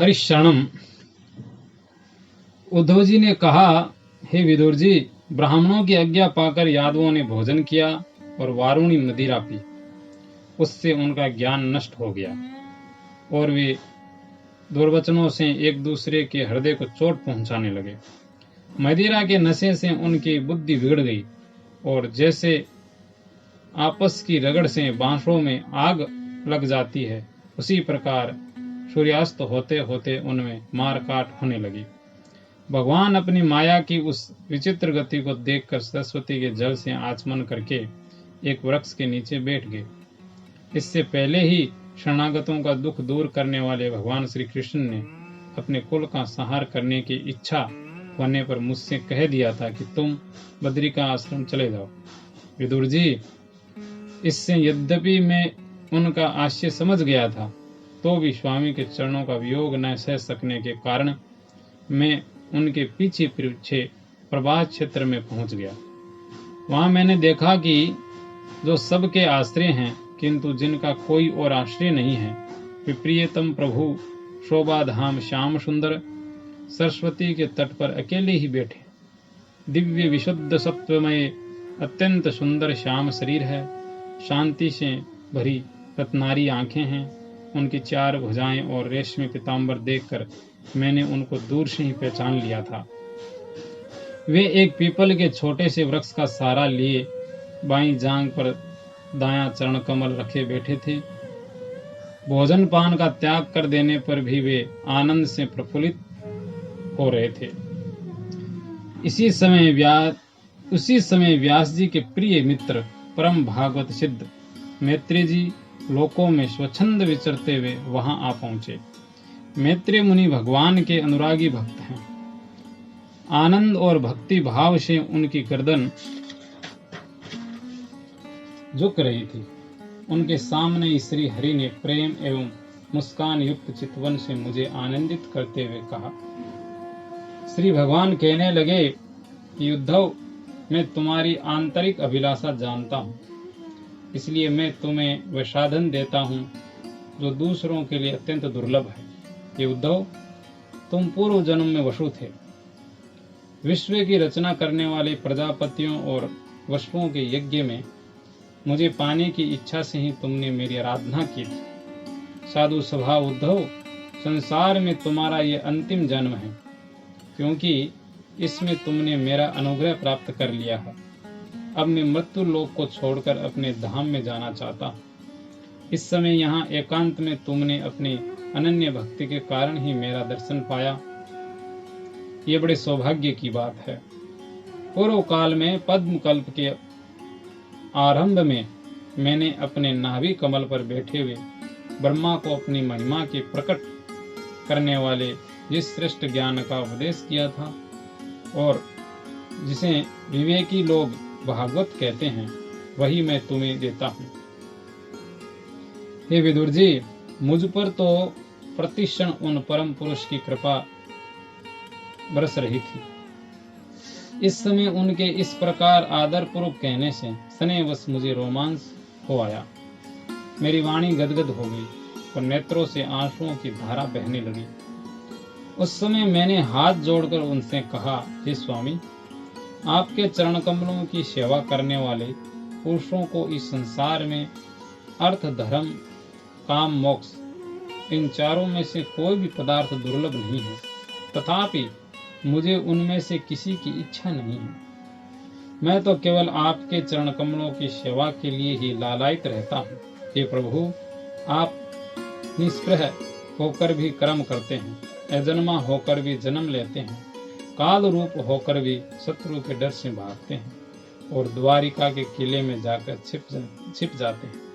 हरिशरणम। उद्धव जी ने कहा, हे विदुर जी, ब्राह्मणों की आज्ञा पाकर यादवों ने भोजन किया और वारुणी मदिरा पी। उससे उनका ज्ञान नष्ट हो गया और वे दुर्वचनों से एक दूसरे के हृदय को चोट पहुंचाने लगे। मदिरा के नशे से उनकी बुद्धि बिगड़ गई और जैसे आपस की रगड़ से बांसों में आग लग जाती है, उसी प्रकार सूर्यास्त होते होते उनमें मार काट होने लगी। भगवान अपनी माया की उस विचित्र गति को देखकर सरस्वती के जल से आचमन करके एक वृक्ष के नीचे बैठ गए। इससे पहले ही शरणागतों का दुख दूर करने वाले भगवान श्री कृष्ण ने अपने कुल का संहार करने की इच्छा होने पर मुझसे कह दिया था कि तुम बद्री का आश्रम चले जाओ। विदुर जी, इससे यद्यपि मैं उनका आशय समझ गया था, तो भी स्वामी के चरणों का वियोग न सह सकने के कारण मैं उनके पीछे पीछे प्रभास क्षेत्र में पहुंच गया। वहां मैंने देखा कि जो सबके आश्रय हैं किंतु जिनका कोई और आश्रय नहीं है, वे प्रियतम प्रभु शोभा धाम श्याम सुंदर सरस्वती के तट पर अकेले ही बैठे। दिव्य विशुद्ध सत्वमय अत्यंत सुंदर श्याम शरीर है, शांति से भरी रत्नारी आंखें हैं। उनकी चार भुजाएं और रेशमी पीताम्बर देखकर मैंने उनको दूर से ही पहचान लिया था। वे एक पीपल के छोटे से वृक्ष का सहारा लिए बाईं जांग पर दायां चरण कमल रखे बैठे थे। भोजन पान का त्याग कर देने पर भी वे आनंद से प्रफुल्लित हो रहे थे। उसी समय व्यास जी के प्रिय मित्र परम भागवत सिद्ध मैत्री जी लोकों में स्वच्छंद विचरते हुए वहां आ पहुंचे। मैत्री मुनि भगवान के अनुरागी भक्त हैं। आनंद और भक्ति भाव से उनकी गर्दन झुक रही थी। उनके सामने श्री हरि ने प्रेम एवं मुस्कान युक्त चितवन से मुझे आनंदित करते हुए कहा। श्री भगवान कहने लगे कि उद्धव, मैं तुम्हारी आंतरिक अभिलाषा जानता हूँ, इसलिए मैं तुम्हें वह साधन देता हूँ जो दूसरों के लिए अत्यंत दुर्लभ है। ये उद्धव, तुम पूर्व जन्म में वसु थे। विश्व की रचना करने वाले प्रजापतियों और वसुओं के यज्ञ में मुझे पाने की इच्छा से ही तुमने मेरी आराधना की थी। साधु स्वभाव उद्धव, संसार में तुम्हारा ये अंतिम जन्म है, क्योंकि इसमें तुमने मेरा अनुग्रह प्राप्त कर लिया है। अब मैं मृत्यु लोक को छोड़कर अपने धाम में जाना चाहता हूँ। इस समय यहाँ एकांत में तुमने अपनी अनन्य भक्ति के कारण ही मेरा दर्शन पाया। ये बड़े सौभाग्य की बात है। पूर्व काल में पद्म कल्प के आरंभ में मैंने अपने नाभि कमल पर बैठे हुए ब्रह्मा को अपनी महिमा के प्रकट करने वाले जिस श्रेष्ठ ज्ञान का उपदेश किया था और जिसे विवेकी लोग भागवत कहते हैं, वही मैं तुम्हें देता हूँ। हे विदुर जी, मुझ पर तो प्रतिक्षण उन परम पुरुष की कृपा बरस रही थी। इस समय उनके इस प्रकार आदर पूर्वक कहने से स्नेहवश मुझे रोमांच हो आया। मेरी वाणी गदगद हो गई और नेत्रों से आंसुओं की धारा बहने लगी। उस समय मैंने हाथ जोड़कर उनसे कहा, हे स्वामी, आपके चरण कमलों की सेवा करने वाले पुरुषों को इस संसार में अर्थ, धर्म, काम, मोक्ष, इन चारों में से कोई भी पदार्थ दुर्लभ नहीं है। तथापि मुझे उनमें से किसी की इच्छा नहीं है। मैं तो केवल आपके चरण कमलों की सेवा के लिए ही लालायित रहता हूँ। हे प्रभु, आप निष्प्रह होकर भी कर्म करते हैं, अजन्मा होकर भी जन्म लेते हैं, काल रूप होकर भी शत्रु के डर से भागते हैं और द्वारिका के किले में जाकर छिप जाते हैं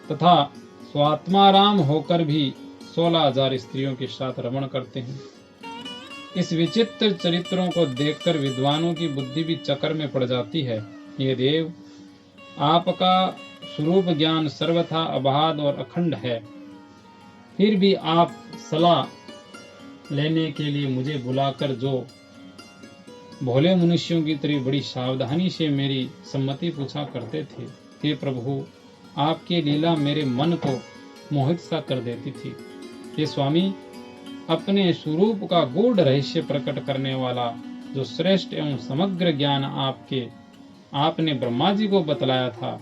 तथा स्वात्माराम होकर भी 16,000 स्त्रियों के साथ रमण करते हैं। इस विचित्र चरित्रों को देखकर विद्वानों की बुद्धि भी चक्कर में पड़ जाती है। ये देव, आपका स्वरूप ज्ञान सर्वथा अबाध और अखंड है, फिर भी आप सलाह लेने के लिए मुझे बुलाकर जो भोले मनुष्यों की तरह बड़ी सावधानी से मेरी सम्मति पूछा करते थे, हे प्रभु, आपकी लीला मेरे मन को मोहित सा कर देती थी। हे स्वामी, अपने स्वरूप का गूढ़ रहस्य प्रकट करने वाला जो श्रेष्ठ एवं समग्र ज्ञान आपने ब्रह्मा जी को बतलाया था,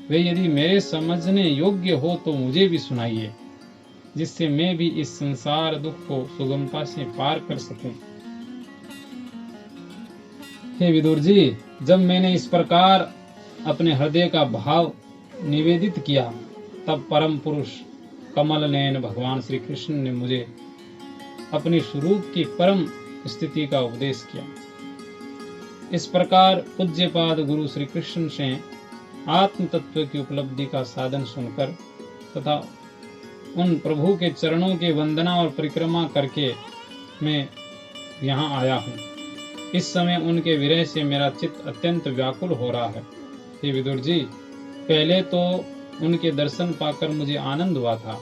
वे यदि मेरे समझने योग्य हो तो मुझे भी सुनाइए, जिससे मैं भी इस संसार दुख को सुगमता से पार कर सकूं। हे विदुर जी, जब मैंने इस प्रकार अपने हृदय का भाव निवेदित किया, तब परम पुरुष कमल नयन भगवान श्री कृष्ण ने मुझे अपने स्वरूप की परम स्थिति का उपदेश किया। इस प्रकार पूज्यपाद गुरु श्री कृष्ण से आत्म तत्व की उपलब्धि का साधन सुनकर तथा उन प्रभु के चरणों की वंदना और परिक्रमा करके मैं यहाँ आया हूँ। इस समय उनके विरह से मेरा चित्त अत्यंत व्याकुल हो रहा है। हे विदुर जी, पहले तो उनके दर्शन पाकर मुझे आनंद हुआ था,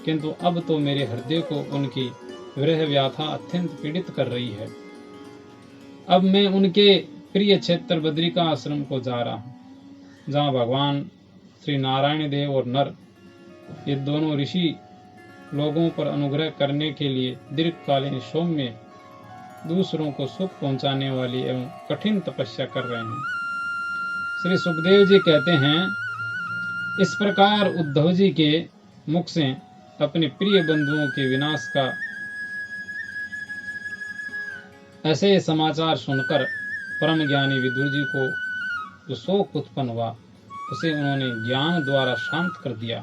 किंतु अब तो मेरे हृदय को उनकी विरह व्याथा अत्यंत पीड़ित कर रही है। अब मैं उनके प्रिय क्षेत्र बद्रिका आश्रम को जा रहा हूँ, जहाँ भगवान श्री नारायण देव और नर, ये दोनों ऋषि लोगों पर अनुग्रह करने के लिए दीर्घकालीन सौम्य दूसरों को सुख पहुंचाने वाली एवं कठिन तपस्या कर रहे हैं। श्री सुखदेव जी कहते हैं, इस प्रकार उद्धव जी के मुख से अपने प्रिय बंधुओं के विनाश का ऐसे समाचार सुनकर परम ज्ञानी विदुर जी को जो शोक उत्पन्न हुआ, उसे उन्होंने ज्ञान द्वारा शांत कर दिया।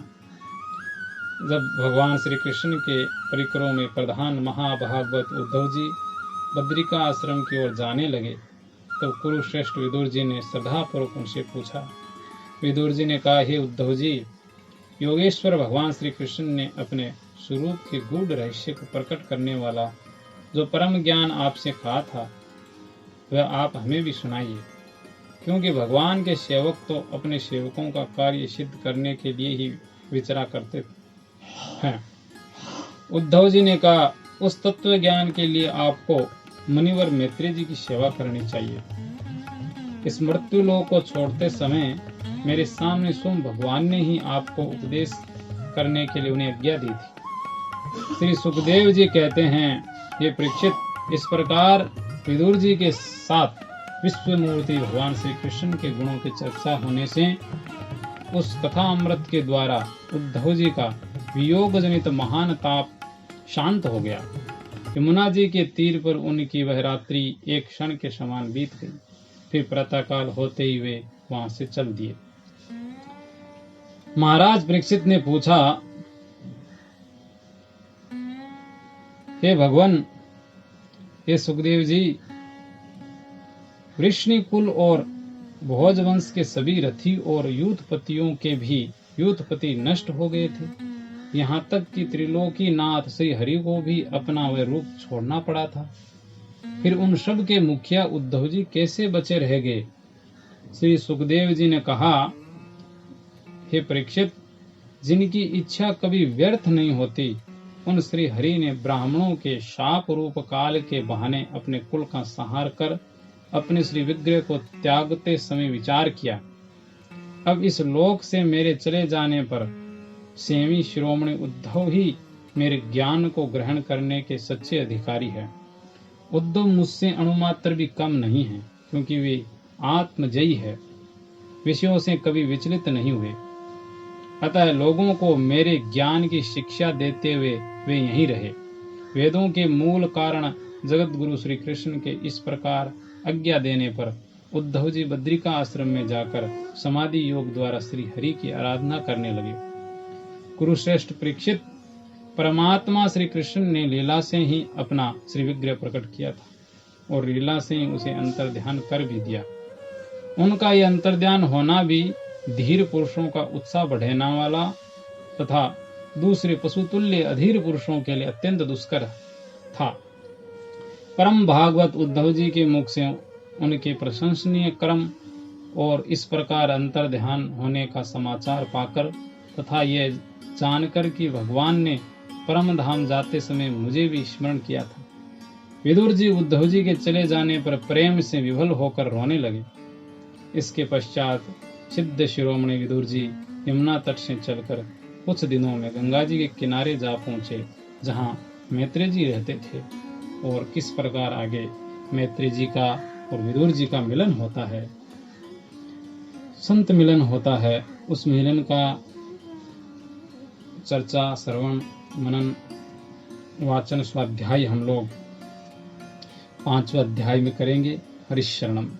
जब भगवान श्री कृष्ण के परिकरों में प्रधान महाभागवत उद्धव जी बद्रिका आश्रम की ओर जाने लगे, तब कुरुश्रेष्ठ विदुर जी ने श्रद्धापूर्वक उनसे पूछा। विदुर जी ने कहा, हे उद्धव जी, योगेश्वर भगवान श्री कृष्ण ने अपने स्वरूप के गूढ़ रहस्य को प्रकट करने वाला जो परम ज्ञान आपसे कहा था, वह आप हमें भी सुनाइए, क्योंकि भगवान के सेवक तो अपने सेवकों का कार्य सिद्ध करने के लिए ही विचरा करते हैं। उद्धव जी ने कहा, उस तत्व ज्ञान के लिए आपको मुनिवर मैत्री जी की सेवा करनी चाहिए। इस मृत्यु लोक को छोड़ते समय मेरे सामने स्वयं भगवान ने ही आपको उपदेश करने के लिए उन्हें आज्ञा दी थी। श्री सुखदेव जी कहते हैं, ये परीक्षित, इस प्रकार विदुर जी के साथ विश्व मूर्ति भगवान श्री कृष्ण के गुणों की चर्चा होने से उस कथा अमृत के द्वारा उद्धव जी का वियोग जनित महान ताप शांत हो गया। यमुना जी के तीर पर उनकी वह रात्रि एक क्षण के समान बीत गई। फिर प्रातःकाल होते ही वे वहां से चल दिए। महाराज परीक्षित ने पूछा, हे भगवान, हे सुखदेव जी, वृष्णि कुल और भोजवंश के सभी रथी और यूथपतियों के भी यूथपति नष्ट हो गए थे। यहाँ तक कि त्रिलोकी नाथ श्री हरि को भी अपना वह रूप छोड़ना पड़ा था। फिर उन सब के मुखिया उद्धव जी कैसे बचे रह गए? श्री सुखदेव जी ने कहा, हे परीक्षित, जिनकी इच्छा कभी व्यर्थ नहीं होती, उन श्री हरि ने ब्राह्मणों के शाप रूप काल के बहाने अपने कुल का संहार कर अपने श्री विग्रह को त्यागते समय विचार किया, अब इस लोक से मेरे चले जाने पर सेवी शिरोमणि उद्धव ही मेरे ज्ञान को ग्रहण करने के सच्चे अधिकारी हैं। उद्धव मुझसे अणुमात्र भी कम नहीं है, क्योंकि वे आत्मजयी है, विषयों से कभी विचलित नहीं हुए। अतः लोगों को मेरे ज्ञान की शिक्षा देते हुए वे यहीं रहे। वेदों के मूल कारण जगत गुरु श्री कृष्ण के इस प्रकार आज्ञा देने पर उद्धव जी बद्रिका आश्रम में जाकर समाधि योग द्वारा श्री हरि की आराधना करने लगे। कुरुश्रेष्ठ परीक्षित, परमात्मा श्री कृष्ण ने लीला से ही अपना श्री विग्रह प्रकट किया था और लीला से ही उसे अंतर्ध्यान कर भी दिया। उनका यह अंतर्ध्यान होना भी धीर पुरुषों का उत्साह बढ़ाने वाला तथा दूसरे पशुतुल्य अधीर पुरुषों के लिए अत्यंत दुष्कर था। परम भागवत उद्धव जी के मुख से उनके प्रशंसनीय कर्म और इस प्रकार अंतर्ध्यान होने का समाचार पाकर तथा यह जानकर कि भगवान ने परम धाम जाते समय मुझे भी स्मरण किया था, विदुर जी उद्धव जी के चले जाने पर प्रेम से विभल होकर रोने लगे। इसके पश्चात सिद्ध शिरोमणि विदुर जी यमुना तट से चलकर कुछ दिनों में गंगा जी के किनारे जा पहुंचे, जहां मैत्रेय जी रहते थे और किस प्रकार आगे मैत्रेय जी का और विदुर जी का मिलन होता है, संत मिलन होता है। उस मिलन का चर्चा, श्रवण, मनन, वाचन, स्वाध्याय हम लोग 5वें अध्याय में करेंगे। हरिशरणम।